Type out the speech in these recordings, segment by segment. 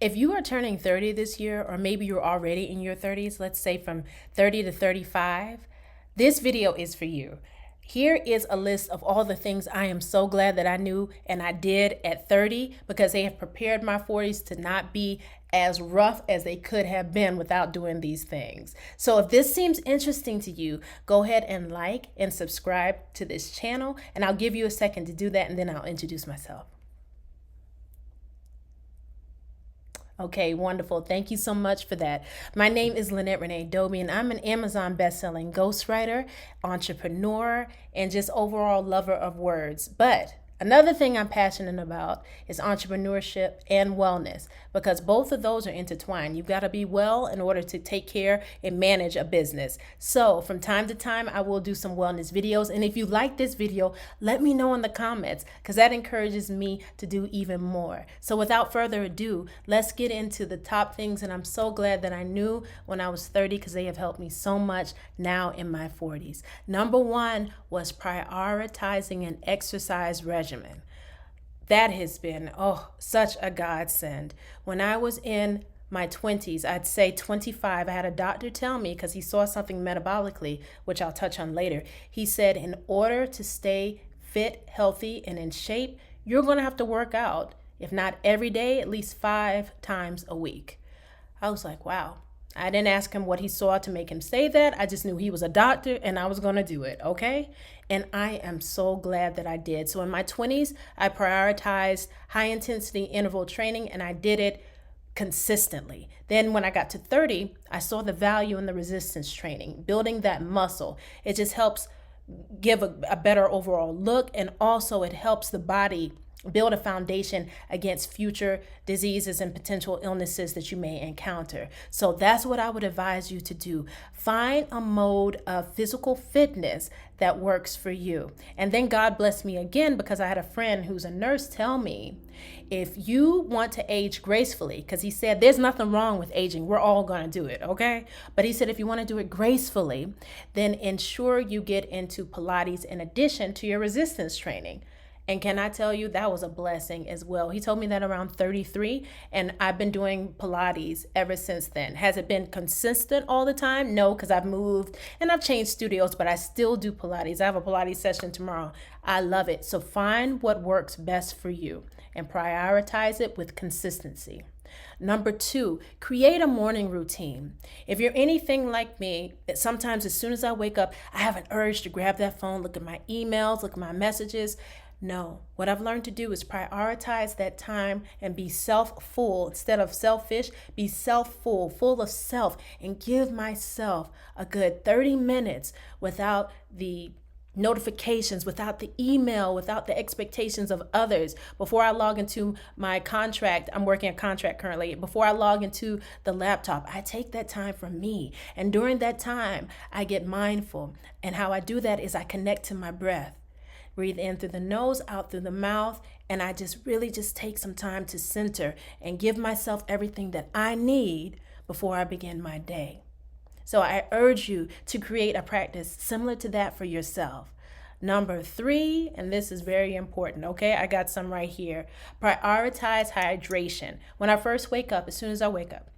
If you are turning 30 this year, or maybe you're already in your 30s, let's say from 30 to 35, this video is for you. Here is a list of all the things I am so glad that I knew and I did at 30, because they have prepared my 40s to not be as rough as they could have been without doing these things. So if this seems interesting to you, go ahead and like and subscribe to this channel, and I'll give you a second to do that, and then I'll introduce myself. Okay, wonderful. Thank you so much for that. My name is Lynette Renee Doby, and I'm an Amazon bestselling ghostwriter, entrepreneur, and just overall lover of words. But another thing I'm passionate about is entrepreneurship and wellness, because both of those are intertwined. You've got to be well in order to take care and manage a business. So from time to time, I will do some wellness videos. And if you like this video, let me know in the comments, because that encourages me to do even more. So without further ado, let's get into the top things. And I'm so glad that I knew when I was 30, because they have helped me so much now in my 40s. Number one was prioritizing an exercise regimen. That has been, such a godsend. When I was in my 20s, I'd say 25, I had a doctor tell me, because he saw something metabolically, which I'll touch on later. He said, in order to stay fit, healthy, and in shape, you're going to have to work out, if not every day, at least 5 times a week. I was like, wow. I didn't ask him what he saw to make him say that. I just knew he was a doctor and I was going to do it, okay? And I am so glad that I did. So in my 20s, I prioritized high intensity interval training, and I did it consistently. Then when I got to 30, I saw the value in the resistance training, building that muscle. It just helps give a better overall look, and also it helps the body build a foundation against future diseases and potential illnesses that you may encounter. So that's what I would advise you to do. Find a mode of physical fitness that works for you. And then God blessed me again, because I had a friend who's a nurse tell me, if you want to age gracefully, because he said there's nothing wrong with aging, we're all going to do it, okay? But he said if you want to do it gracefully, then ensure you get into Pilates in addition to your resistance training. And can I tell you, that was a blessing as well. He told me that around 33, and I've been doing Pilates ever since then. Has it been consistent all the time? No, because I've moved and I've changed studios, but I still do Pilates. I have a Pilates session tomorrow. I love it. So find what works best for you and prioritize it with consistency. Number 2, create a morning routine. If you're anything like me, sometimes as soon as I wake up, I have an urge to grab that phone, look at my emails, look at my messages. No, what I've learned to do is prioritize that time and be self-full. Instead of selfish, be self-full, full of self, and give myself a good 30 minutes without the notifications, without the email, without the expectations of others. Before I log into my contract, I'm working a contract currently. Before I log into the laptop, I take that time for me. And during that time, I get mindful. And how I do that is I connect to my breath. Breathe in through the nose, out through the mouth, and I just really take some time to center and give myself everything that I need before I begin my day. So I urge you to create a practice similar to that for yourself. Number 3, and this is very important, okay? I got some right here. Prioritize hydration. When I first wake up, as soon as I wake up,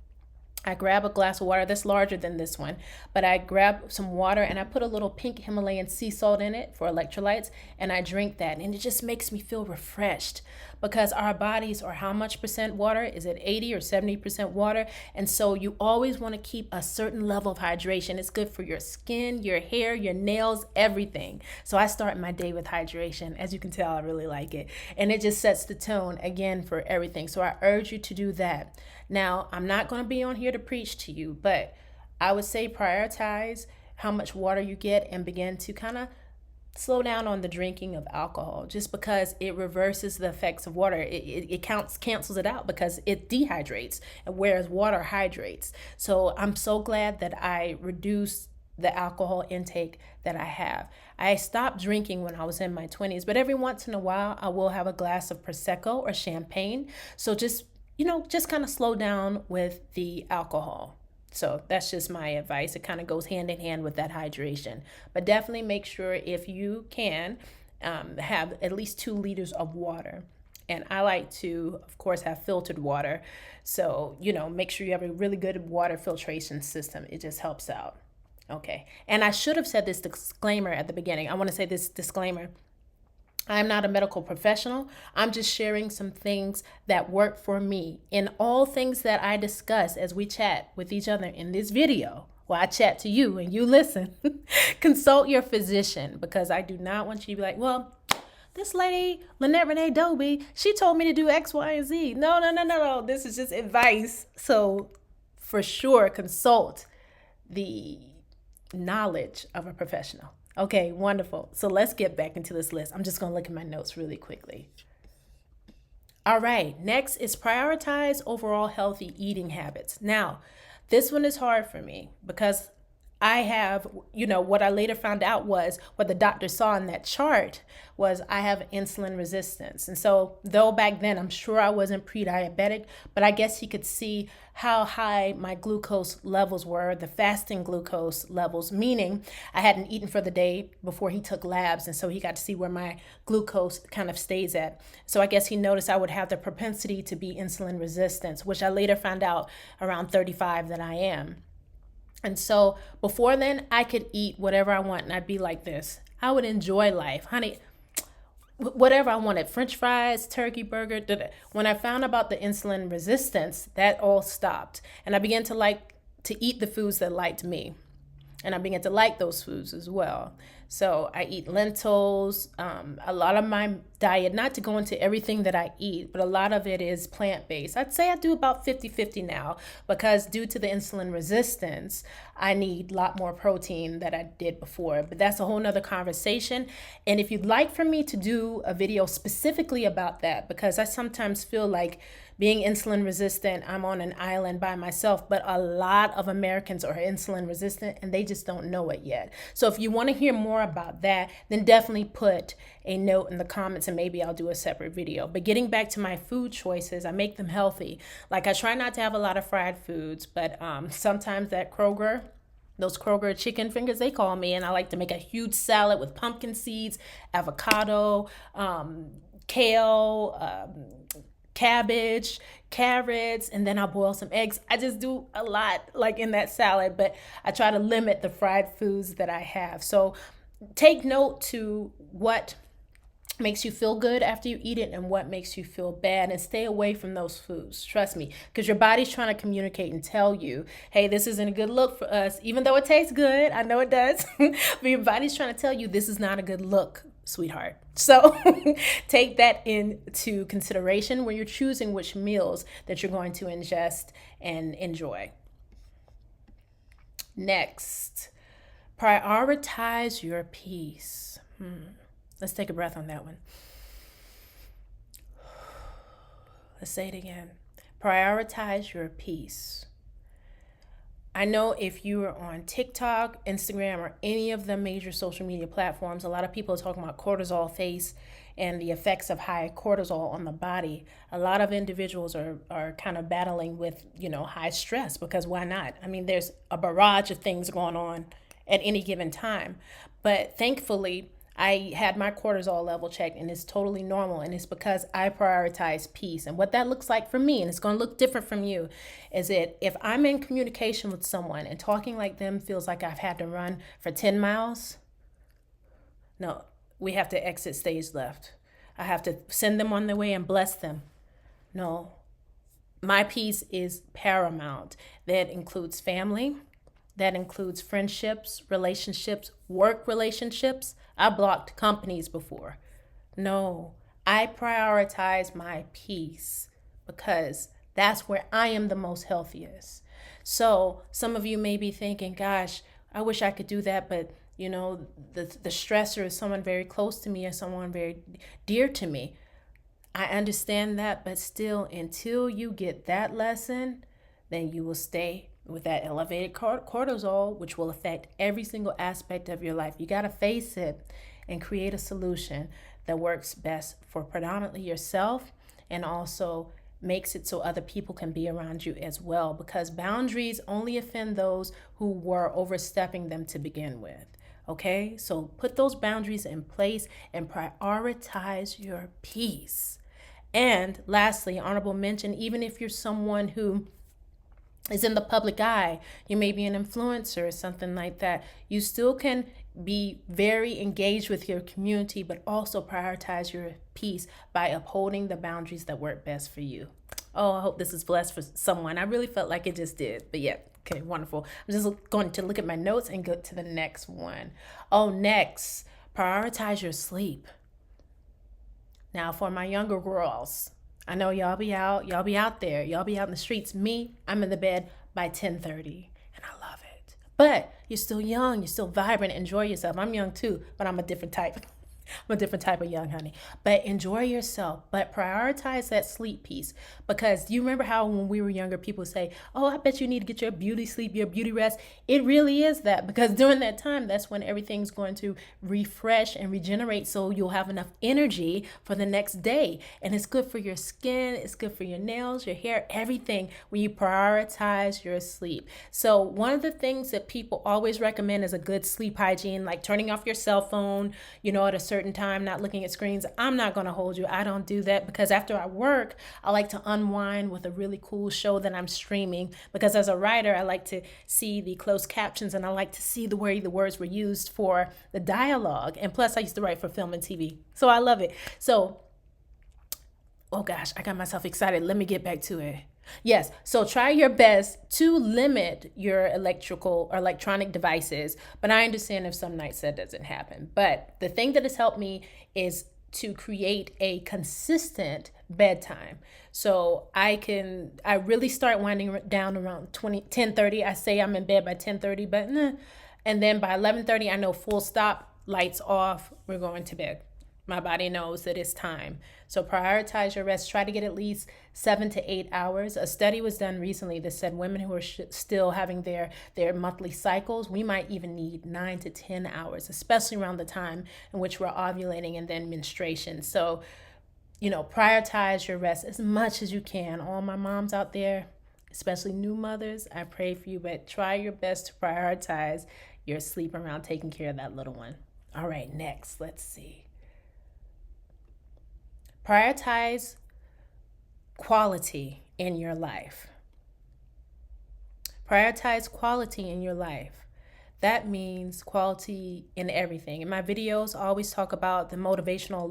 I grab a glass of water that's larger than this one, but I grab some water and I put a little pink Himalayan sea salt in it for electrolytes, and I drink that, and it just makes me feel refreshed, because our bodies are how much percent water? Is it 80 or 70% water? And so you always want to keep a certain level of hydration. It's good for your skin, your hair, your nails, everything. So I start my day with hydration. As you can tell, I really like it. And it just sets the tone again for everything. So I urge you to do that. Now, I'm not going to be on here to preach to you, but I would say prioritize how much water you get and begin to kind of slow down on the drinking of alcohol, just because it reverses the effects of water. It cancels it out because it dehydrates, whereas water hydrates. So I'm so glad that I reduced the alcohol intake that I have. I stopped drinking when I was in my 20s, but every once in a while I will have a glass of Prosecco or champagne. So just kind of slow down with the alcohol. So that's just my advice. It kind of goes hand in hand with that hydration. But definitely make sure, if you can, have at least 2 liters of water. And I like to, of course, have filtered water. So, make sure you have a really good water filtration system. It just helps out. Okay. And I should have said this disclaimer at the beginning. I want to say this disclaimer. I'm not a medical professional. I'm just sharing some things that work for me. In all things that I discuss as we chat with each other in this video, well, I chat to you and you listen. Consult your physician, because I do not want you to be like, well, this lady, Lynette Renee Doby, she told me to do X, Y, and Z. No. This is just advice. So for sure, consult the knowledge of a professional. Okay, wonderful. So let's get back into this list. I'm just going to look at my notes really quickly. All right, next is prioritize overall healthy eating habits. Now, this one is hard for me because I have, what I later found out was what the doctor saw in that chart was I have insulin resistance. And so though back then I'm sure I wasn't pre-diabetic, but I guess he could see how high my glucose levels were, the fasting glucose levels, meaning I hadn't eaten for the day before he took labs. And so he got to see where my glucose kind of stays at. So I guess he noticed I would have the propensity to be insulin resistant, which I later found out around 35 that I am. And so before then, I could eat whatever I want and I'd be like this. I would enjoy life. Honey, whatever I wanted, French fries, turkey burger. When I found about the insulin resistance, that all stopped. And I began to eat the foods that liked me. And I began to like those foods as well. So I eat lentils. A lot of my diet, not to go into everything that I eat, but a lot of it is plant-based. I'd say I do about 50-50 now because due to the insulin resistance, I need a lot more protein than I did before. But that's a whole nother conversation. And if you'd like for me to do a video specifically about that, because I sometimes feel like being insulin resistant, I'm on an island by myself, but a lot of Americans are insulin resistant and they just don't know it yet. So if you want to hear more about that, then definitely put a note in the comments and maybe I'll do a separate video. But getting back to my food choices, I make them healthy. Like I try not to have a lot of fried foods, but sometimes those Kroger chicken fingers, they call me, and I like to make a huge salad with pumpkin seeds, avocado, kale, cabbage, carrots, and then I'll boil some eggs. I just do a lot in that salad, but I try to limit the fried foods that I have. So take note to what makes you feel good after you eat it and what makes you feel bad, and stay away from those foods. Trust me, because your body's trying to communicate and tell you, hey, this isn't a good look for us, even though it tastes good. I know it does, but your body's trying to tell you this is not a good look, sweetheart. So take that into consideration when you're choosing which meals that you're going to ingest and enjoy. Next, prioritize your peace. Let's take a breath on that one. Let's say it again. Prioritize your peace. I know if you are on TikTok, Instagram, or any of the major social media platforms, a lot of people are talking about cortisol face and the effects of high cortisol on the body. A lot of individuals are kind of battling with, high stress, because why not? I mean, there's a barrage of things going on at any given time. But thankfully, I had my cortisol level checked and it's totally normal, and it's because I prioritize peace. And what that looks like for me, and it's going to look different from you, is that if I'm in communication with someone and talking like them feels like I've had to run for 10 miles, no, we have to exit stage left. I have to send them on their way and bless them. No, my peace is paramount. That includes family. That includes friendships, relationships, work relationships. I blocked companies before. No, I prioritize my peace because that's where I am the most healthiest. So some of you may be thinking, gosh, I wish I could do that, but the stressor is someone very close to me or someone very dear to me. I understand that, but still, until you get that lesson, then you will stay with that elevated cortisol, which will affect every single aspect of your life. You got to face it and create a solution that works best for predominantly yourself and also makes it so other people can be around you as well, because boundaries only offend those who were overstepping them to begin with. Okay, so put those boundaries in place and prioritize your peace. And lastly, honorable mention, even if you're someone who is in the public eye, you may be an influencer or something like that, you still can be very engaged with your community, but also prioritize your peace by upholding the boundaries that work best for you. Oh, I hope this is blessed for someone. I really felt like it just did. But yeah, okay, wonderful. I'm just going to look at my notes and go to the next one. Oh, next, prioritize your sleep. Now, for my younger girls, I know y'all be out there, y'all be out in the streets. Me, I'm in the bed by 10:30, and I love it. But you're still young, you're still vibrant, enjoy yourself. I'm young too, but I'm a different type. I'm a different type of young honey. But enjoy yourself, but prioritize that sleep piece. Because you remember how when we were younger, people say, oh, I bet you need to get your beauty sleep, your beauty rest. It really is that, because during that time, that's when everything's going to refresh and regenerate. So you'll have enough energy for the next day. And it's good for your skin, it's good for your nails, your hair, everything when you prioritize your sleep. So one of the things that people always recommend is a good sleep hygiene, like turning off your cell phone, at a certain time, not looking at screens. I'm not going to hold you. I don't do that, because after I work, I like to unwind with a really cool show that I'm streaming, because as a writer, I like to see the closed captions and I like to see the way the words were used for the dialogue. And plus, I used to write for film and TV, so I love it. So, oh gosh, I got myself excited. Let me get back to it. Yes, so try your best to limit your electrical or electronic devices, but I understand if some nights that doesn't happen. But the thing that has helped me is to create a consistent bedtime. So I really start winding down around 10:30. I say I'm in bed by 10:30, but and then by 11:30, I know full stop, lights off, we're going to bed. My body knows that it's time. So prioritize your rest. Try to get at least 7 to 8 hours. A study was done recently that said women who are still having their monthly cycles, we might even need 9 to 10 hours, especially around the time in which we're ovulating and then menstruation. So, prioritize your rest as much as you can. All my moms out there, especially new mothers, I pray for you, but try your best to prioritize your sleep around taking care of that little one. All right, next, let's see. Prioritize quality in your life. Prioritize quality in your life. That means quality in everything. In my videos, I always talk about the motivational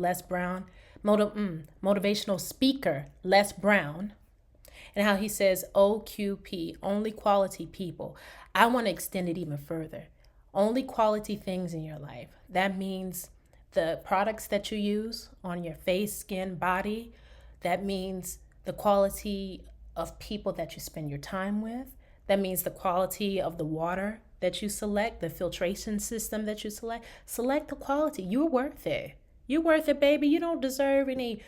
speaker, Les Brown, and how he says OQP, only quality people. I want to extend it even further. Only quality things in your life. That means the products that you use on your face, skin, body. That means the quality of people that you spend your time with. That means the quality of the water that you select, the filtration system that you select. Select the quality. You're worth it. You're worth it, baby. You don't deserve any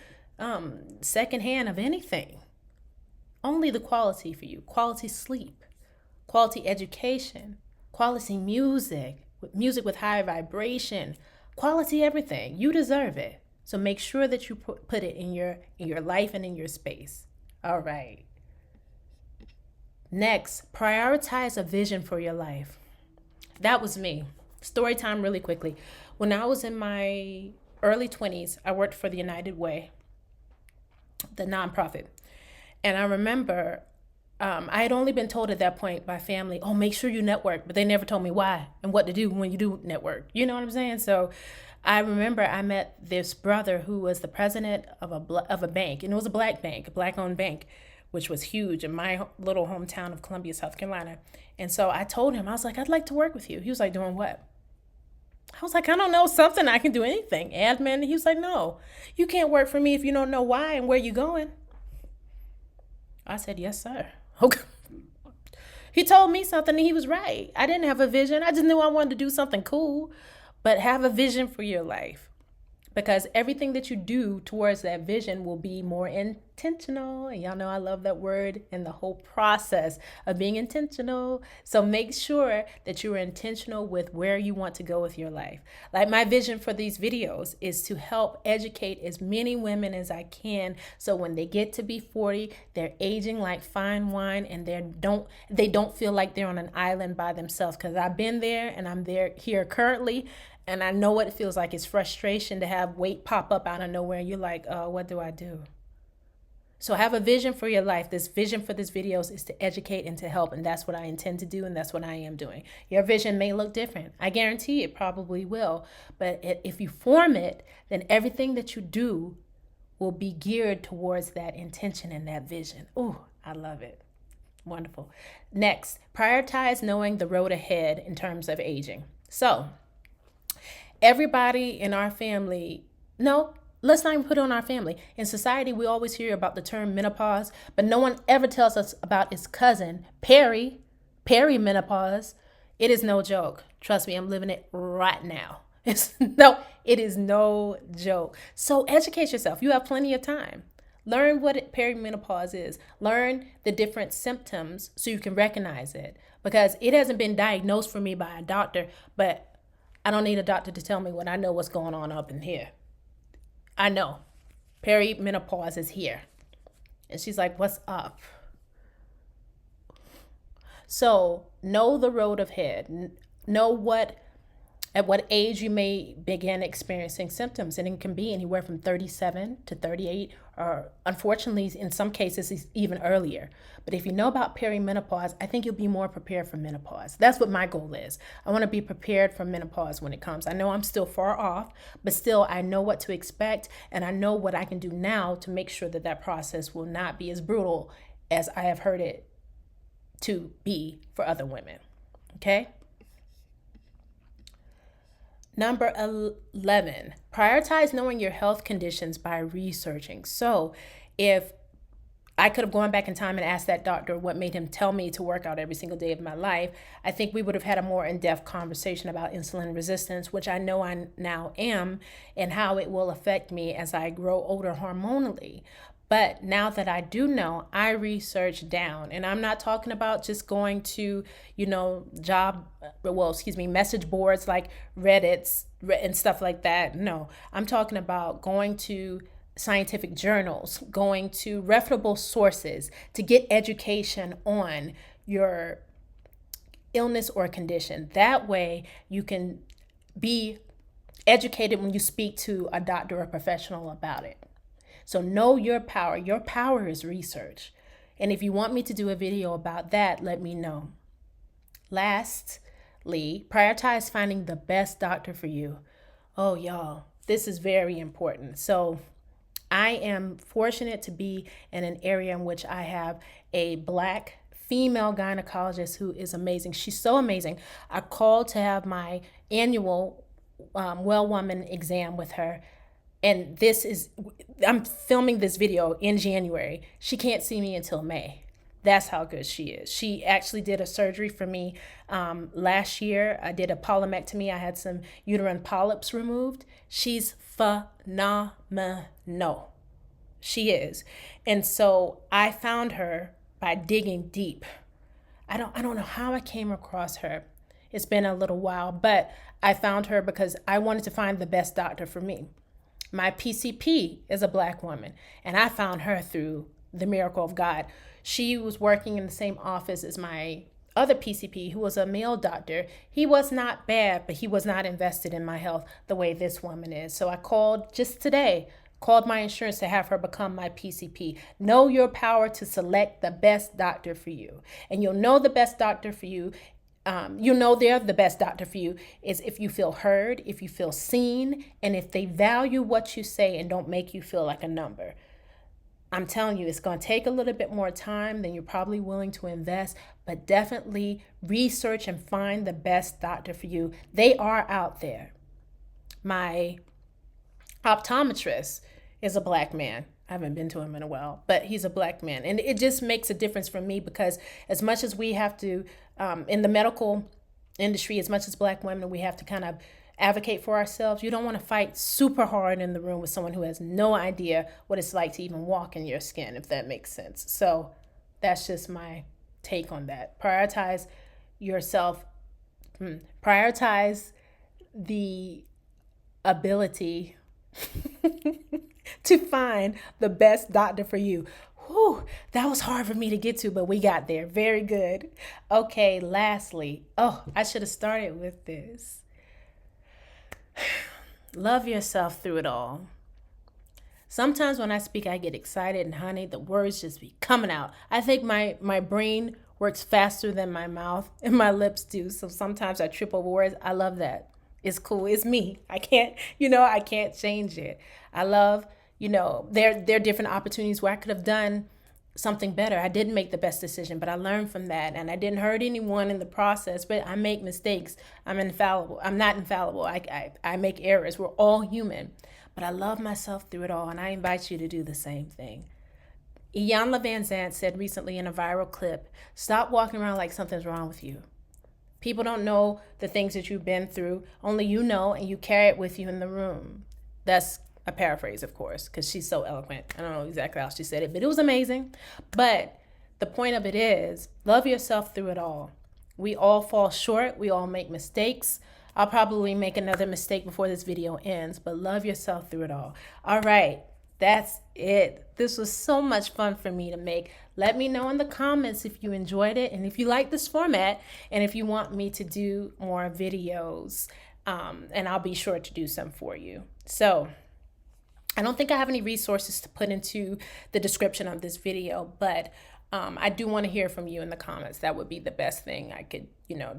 secondhand of anything. Only the quality for you. Quality sleep, quality education, quality music with high vibration, quality everything. You deserve it. So make sure that you put it in your life and in your space. All right. Next, prioritize a vision for your life. That was me. Story time really quickly. When I was in my early 20s, I worked for the United Way, the nonprofit. And I remember I had only been told at that point by family, oh, make sure you network. But they never told me why and what to do when you do network. You know what I'm saying? So I remember I met this brother who was the president of a bank. And it was a black bank, a black-owned bank, which was huge in my little hometown of Columbia, South Carolina. And so I told him, I was like, I'd like to work with you. He was like, doing what? I was like, I don't know, something. I can do anything. Admin. He was like, no, you can't work for me if you don't know why and where you're going. I said, yes, sir. Okay. He told me something and he was right. I didn't have a vision. I just knew I wanted to do something cool. But have a vision for your life, because everything that you do towards that vision will be more intentional. And y'all know I love that word, and the whole process of being intentional. So make sure that you are intentional with where you want to go with your life. Like my vision for these videos is to help educate as many women as I can, so when they get to be 40, they're aging like fine wine, and they don't feel like they're on an island by themselves. Because I've been there, and I'm here currently. And I know what it feels like. It's frustration to have weight pop up out of nowhere. You're like, what do I do? So have a vision for your life. This vision for this videos is to educate and to help. And that's what I intend to do. And that's what I am doing. Your vision may look different. I guarantee it probably will. But if you form it, then everything that you do will be geared towards that intention and that vision. Oh, I love it. Wonderful. Next, prioritize knowing the road ahead in terms of aging. So everybody in our family, no, let's not even put it on our family. In society, we always hear about the term menopause, but no one ever tells us about its cousin, perimenopause. It is no joke. Trust me, I'm living it right now. It is no joke. So educate yourself. You have plenty of time. Learn what perimenopause is. Learn the different symptoms so you can recognize it. Because it hasn't been diagnosed for me by a doctor, but I don't need a doctor to tell me what I know what's going on up in here. I know. Perimenopause is here. And she's like, what's up? So know the road ahead. Know at what age you may begin experiencing symptoms. And it can be anywhere from 37 to 38, or unfortunately, in some cases, it's even earlier. But if you know about perimenopause, I think you'll be more prepared for menopause. That's what my goal is. I want to be prepared for menopause when it comes. I know I'm still far off, but still I know what to expect, and I know what I can do now to make sure that that process will not be as brutal as I have heard it to be for other women. Okay? Number 11, prioritize knowing your health conditions by researching. So if I could have gone back in time and asked that doctor what made him tell me to work out every single day of my life, I think we would have had a more in-depth conversation about insulin resistance, which I know I now am, and how it will affect me as I grow older hormonally. But now that I do know, I research down, and I'm not talking about just going to, message boards like Reddit's and stuff like that. No, I'm talking about going to scientific journals, going to reputable sources to get education on your illness or condition. That way you can be educated when you speak to a doctor or a professional about it. So know your power. Your power is research. And if you want me to do a video about that, let me know. Lastly, prioritize finding the best doctor for you. Oh, y'all, this is very important. So I am fortunate to be in an area in which I have a Black female gynecologist who is amazing. She's so amazing. I called to have my annual well woman exam with her. And I'm filming this video in January. She can't see me until May. That's how good she is. She actually did a surgery for me last year. I did a polymectomy. I had some uterine polyps removed. She's phenomenal. She is. And so I found her by digging deep. I don't know how I came across her. It's been a little while, but I found her because I wanted to find the best doctor for me. My PCP is a Black woman, and I found her through the miracle of God. She was working in the same office as my other PCP, who was a male doctor. He was not bad, but he was not invested in my health the way this woman is. So I called just today, called my insurance to have her become my PCP. Know your power to select the best doctor for you. And you'll know the best doctor for you. They're the best doctor for you is if you feel heard, if you feel seen, and if they value what you say and don't make you feel like a number. I'm telling you, it's going to take a little bit more time than you're probably willing to invest, but definitely research and find the best doctor for you. They are out there. My optometrist is a Black man. I haven't been to him in a while, but he's a Black man. And it just makes a difference for me because as much as we have to, in the medical industry, as much as Black women, we have to kind of advocate for ourselves. You don't want to fight super hard in the room with someone who has no idea what it's like to even walk in your skin, if that makes sense. So that's just my take on that. Prioritize yourself. Prioritize the ability to find the best doctor for you. Whew, that was hard for me to get to, but we got there. Very good. Okay, lastly. Oh, I should have started with this. Love yourself through it all. Sometimes when I speak, I get excited and honey, the words just be coming out. I think my brain works faster than my mouth and my lips do. So sometimes I trip over words. I love that. It's cool. It's me. I can't, I can't change it. I love, there are different opportunities where I could have done something better. I didn't make the best decision, but I learned from that, and I didn't hurt anyone in the process. But I make mistakes. I'm infallible. I'm not infallible. I make errors. We're all human, but I love myself through it all, and I invite you to do the same thing. Iyanla Van Zant said recently in a viral clip, "Stop walking around like something's wrong with you. People don't know the things that you've been through. Only you know, and you carry it with you in the room." That's a paraphrase, of course, because she's so eloquent. I don't know exactly how she said it, but it was amazing. But the point of it is, love yourself through it all. We all fall short. We all make mistakes. I'll probably make another mistake before this video ends, but love yourself through it all. All right, that's it. This was so much fun for me to make. Let me know in the comments if you enjoyed it and if you like this format and if you want me to do more videos, and I'll be sure to do some for you. So I don't think I have any resources to put into the description of this video, but I do want to hear from you in the comments. That would be the best thing I could,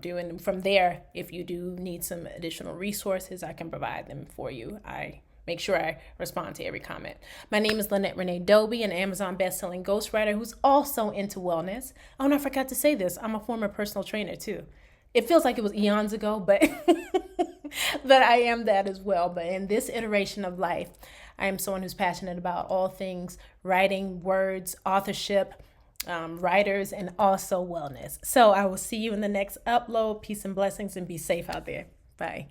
do. And from there, if you do need some additional resources, I can provide them for you. I make sure I respond to every comment. My name is Lynette Renee Dobie, an Amazon bestselling ghostwriter who's also into wellness. Oh, and I forgot to say this. I'm a former personal trainer too. It feels like it was eons ago, but but I am that as well. But in this iteration of life, I am someone who's passionate about all things writing, words, authorship, writers, and also wellness. So I will see you in the next upload. Peace and blessings, and be safe out there. Bye.